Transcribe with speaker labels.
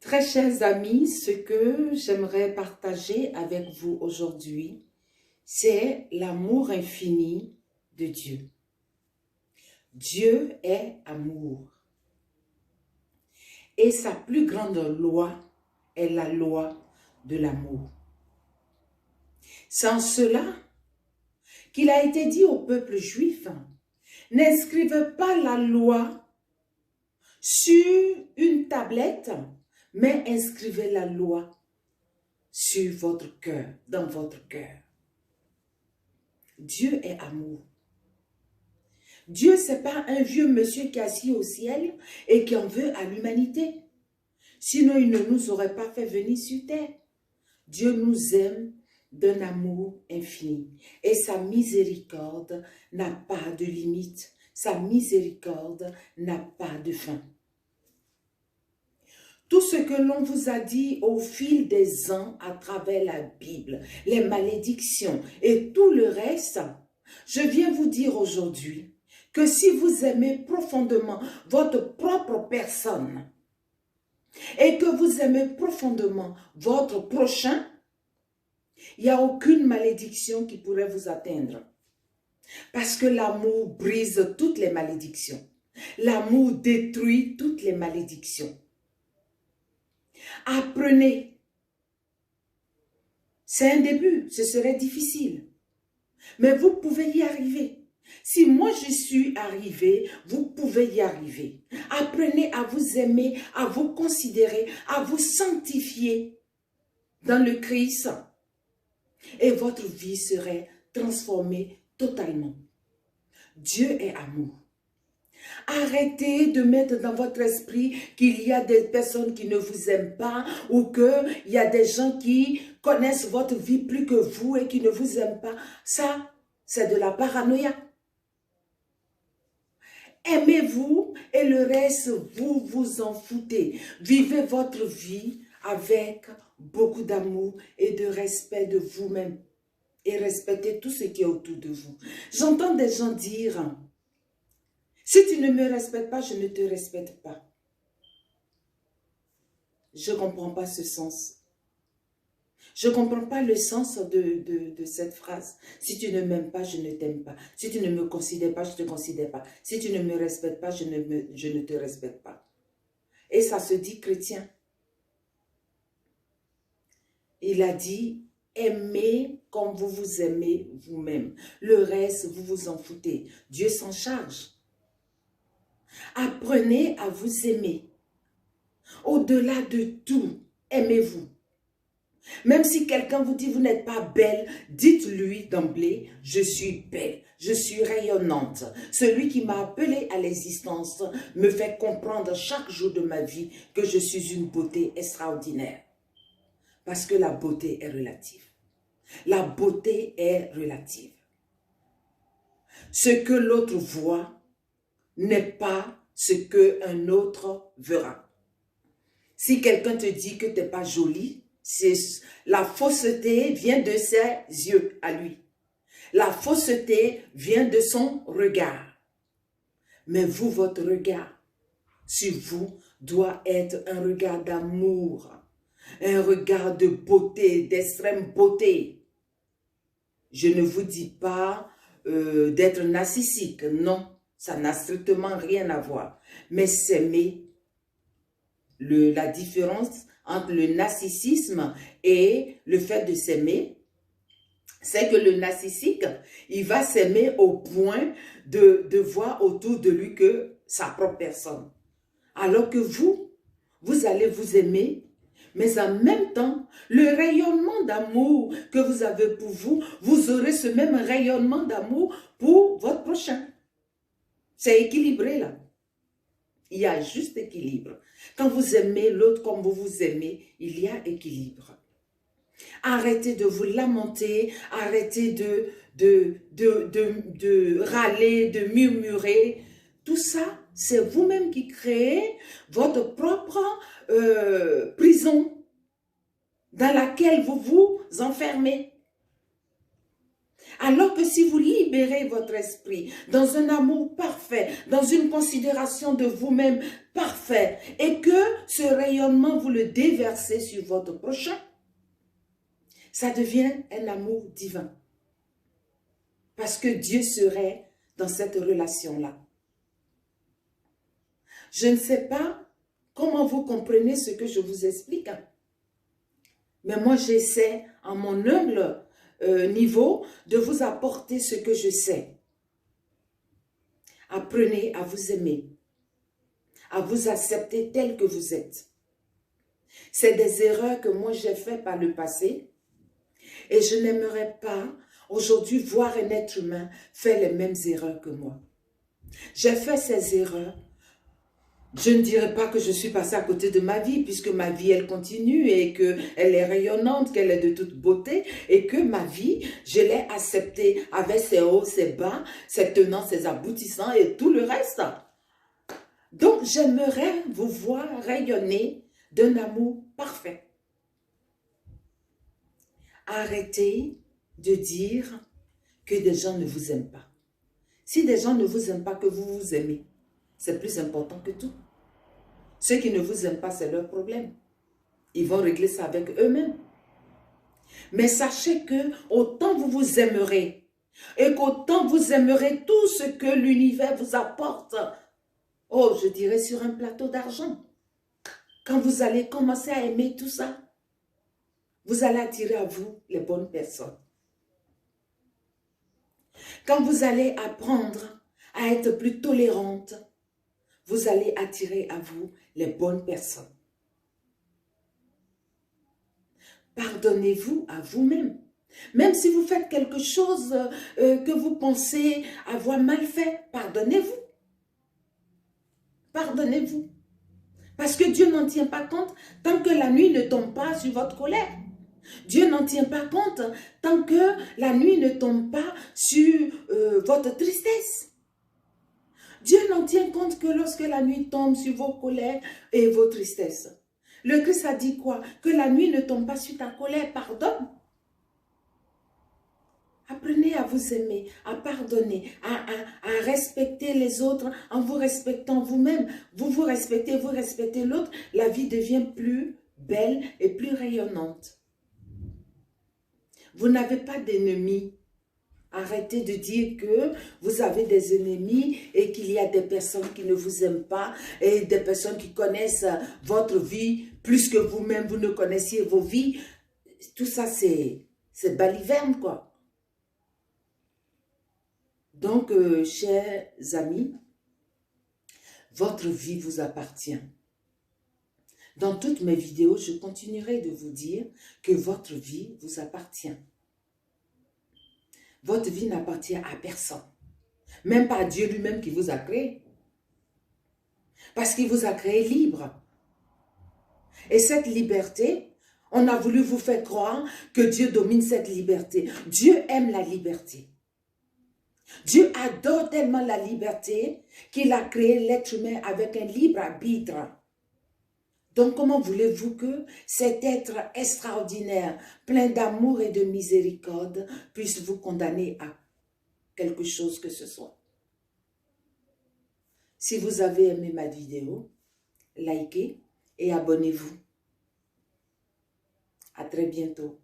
Speaker 1: Très chers amis, ce que j'aimerais partager avec vous aujourd'hui, c'est l'amour infini de Dieu. Dieu est amour. Et sa plus grande loi est la loi de l'amour. C'est en cela qu'il a été dit au peuple juif, n'inscrivez pas la loi sur une tablette, mais inscrivez la loi sur votre cœur, dans votre cœur. Dieu est amour. Dieu, ce n'est pas un vieux monsieur qui est assis au ciel et qui en veut à l'humanité. Sinon, il ne nous aurait pas fait venir sur terre. Dieu nous aime d'un amour infini. Et sa miséricorde n'a pas de limite. Sa miséricorde n'a pas de fin. Tout ce que l'on vous a dit au fil des ans à travers la Bible, les malédictions et tout le reste, je viens vous dire aujourd'hui que si vous aimez profondément votre propre personne et que vous aimez profondément votre prochain, il n'y a aucune malédiction qui pourrait vous atteindre. Parce que l'amour brise toutes les malédictions. L'amour détruit toutes les malédictions. Apprenez. C'est un début, ce serait difficile. Mais vous pouvez y arriver. Si moi je suis arrivé, vous pouvez y arriver. Apprenez à vous aimer, à vous considérer, à vous sanctifier dans le Christ. Et votre vie serait transformée totalement. Dieu est amour. Arrêtez de mettre dans votre esprit qu'il y a des personnes qui ne vous aiment pas ou qu'il y a des gens qui connaissent votre vie plus que vous et qui ne vous aiment pas. Ça, c'est de la paranoïa. Aimez-vous et le reste, vous vous en foutez. Vivez votre vie avec beaucoup d'amour et de respect de vous-même. Et respectez tout ce qui est autour de vous. J'entends des gens dire, si tu ne me respectes pas, je ne te respecte pas. Je ne comprends pas ce sens. Je ne comprends pas le sens de cette phrase. Si tu ne m'aimes pas, je ne t'aime pas. Si tu ne me considères pas, je ne te considère pas. Si tu ne me respectes pas, je ne te respecte pas. Et ça se dit chrétien. Il a dit, aimez comme vous vous aimez vous-même. Le reste, vous vous en foutez. Dieu s'en charge. Apprenez à vous aimer. Au-delà de tout, aimez-vous. Même si quelqu'un vous dit, vous n'êtes pas belle, dites-lui d'emblée, je suis belle, je suis rayonnante. Celui qui m'a appelée à l'existence me fait comprendre chaque jour de ma vie que je suis une beauté extraordinaire. Parce que la beauté est relative. La beauté est relative. Ce que l'autre voit n'est pas ce qu'un autre verra. Si quelqu'un te dit que tu n'es pas jolie, la fausseté vient de ses yeux à lui. La fausseté vient de son regard. Mais vous, votre regard sur vous doit être un regard d'amour, un regard de beauté, d'extrême beauté. Je ne vous dis pas d'être narcissique, non, ça n'a strictement rien à voir. Mais s'aimer, la différence entre le narcissisme et le fait de s'aimer, c'est que le narcissique, il va s'aimer au point de voir autour de lui que sa propre personne. Alors que vous allez vous aimer, mais en même temps, le rayonnement d'amour que vous avez pour vous, vous aurez ce même rayonnement d'amour pour votre prochain. C'est équilibré là. Il y a juste équilibre. Quand vous aimez l'autre comme vous vous aimez, il y a équilibre. Arrêtez de vous lamenter, arrêtez de râler, de murmurer. Tout ça, c'est vous-même qui créez votre propre prison dans laquelle vous vous enfermez. Alors que si vous libérez votre esprit dans un amour parfait, dans une considération de vous-même parfait, et que ce rayonnement, vous le déversez sur votre prochain, ça devient un amour divin. Parce que Dieu serait dans cette relation-là. Je ne sais pas comment vous comprenez ce que je vous explique. Mais moi, j'essaie, à mon humble niveau, de vous apporter ce que je sais. Apprenez à vous aimer, à vous accepter tel que vous êtes. C'est des erreurs que moi j'ai faites par le passé et je n'aimerais pas aujourd'hui voir un être humain faire les mêmes erreurs que moi. J'ai fait ces erreurs. Je ne dirais pas que je suis passée à côté de ma vie, puisque ma vie, elle continue et qu'elle est rayonnante, qu'elle est de toute beauté, et que ma vie, je l'ai acceptée avec ses hauts, ses bas, ses tenants, ses aboutissants et tout le reste. Donc, j'aimerais vous voir rayonner d'un amour parfait. Arrêtez de dire que des gens ne vous aiment pas. Si des gens ne vous aiment pas, que vous vous aimez, c'est plus important que tout. Ceux qui ne vous aiment pas, c'est leur problème. Ils vont régler ça avec eux-mêmes. Mais sachez que autant vous vous aimerez et qu'autant vous aimerez tout ce que l'univers vous apporte, oh, je dirais sur un plateau d'argent. Quand vous allez commencer à aimer tout ça, vous allez attirer à vous les bonnes personnes. Quand vous allez apprendre à être plus tolérante, vous allez attirer à vous les bonnes personnes. Pardonnez-vous à vous-même. Même si vous faites quelque chose que vous pensez avoir mal fait, pardonnez-vous. Pardonnez-vous. Parce que Dieu n'en tient pas compte tant que la nuit ne tombe pas sur votre colère. Dieu n'en tient pas compte tant que la nuit ne tombe pas sur votre tristesse. Dieu n'en tient compte que lorsque la nuit tombe sur vos colères et vos tristesses. Le Christ a dit quoi? Que la nuit ne tombe pas sur ta colère, pardonne. Apprenez à vous aimer, à pardonner, à respecter les autres en vous respectant vous-même. Vous vous respectez l'autre, la vie devient plus belle et plus rayonnante. Vous n'avez pas d'ennemis. Arrêtez de dire que vous avez des ennemis et qu'il y a des personnes qui ne vous aiment pas et des personnes qui connaissent votre vie plus que vous-même, vous ne connaissiez vos vies. Tout ça, c'est baliverne, quoi. Donc, chers amis, votre vie vous appartient. Dans toutes mes vidéos, je continuerai de vous dire que votre vie vous appartient. Votre vie n'appartient à personne. Même pas à Dieu lui-même qui vous a créé. Parce qu'il vous a créé libre. Et cette liberté, on a voulu vous faire croire que Dieu domine cette liberté. Dieu aime la liberté. Dieu adore tellement la liberté qu'il a créé l'être humain avec un libre arbitre. Donc, comment voulez-vous que cet être extraordinaire, plein d'amour et de miséricorde, puisse vous condamner à quelque chose que ce soit? Si vous avez aimé ma vidéo, likez et abonnez-vous. À très bientôt.